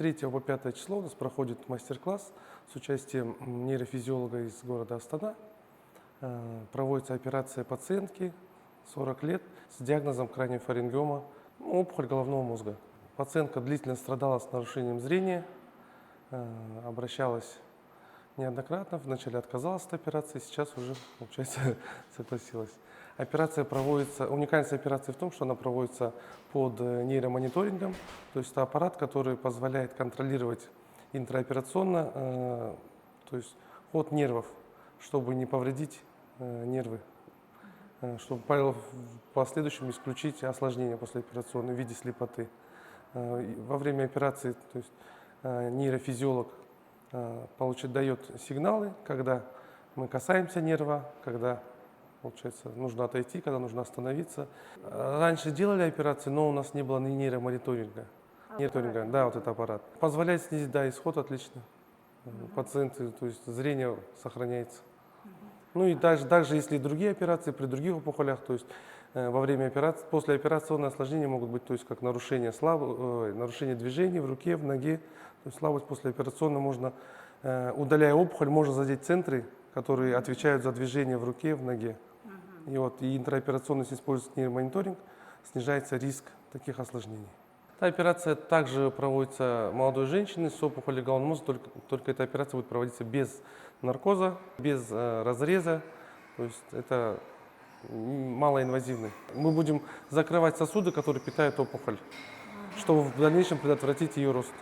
3 по 5 число у нас проходит мастер-класс с участием нейрофизиолога из города Астана. Проводится операция пациентки 40 лет с диагнозом краниофарингиома, опухоль головного мозга. Пациентка длительно страдала с нарушением зрения, обращалась неоднократно, вначале отказалась от операции, сейчас уже, получается, согласилась. Операция проводится, уникальность операции в том, что она проводится под нейромониторингом, то есть это аппарат, который позволяет контролировать интраоперационно, то есть ход нервов, чтобы не повредить нервы, чтобы в последующем исключить осложнения послеоперационные в виде слепоты. Во время операции, то есть нейрофизиолог дает сигналы, когда мы касаемся нерва, когда, получается, нужно отойти, когда нужно остановиться. Раньше делали операции, но у нас не было ни нейромониторинга. Да, вот этот аппарат. Позволяет снизить, да, исход отлично. Пациенты, то есть зрение сохраняется. Ну и даже если другие операции, при других опухолях, то есть во время операции, послеоперационные осложнения могут быть, то есть как нарушение движений в руке, в ноге, то есть слабость послеоперационная можно, удаляя опухоль, можно задеть центры, которые отвечают за движение в руке, в ноге. И интраоперационно, если используется нейромониторинг, снижается риск таких осложнений. Эта операция также проводится молодой женщиной с опухолью головного мозга, только эта операция будет проводиться без наркоза, без разреза, то есть это малоинвазивный. Мы будем закрывать сосуды, которые питают опухоль, чтобы в дальнейшем предотвратить ее рост.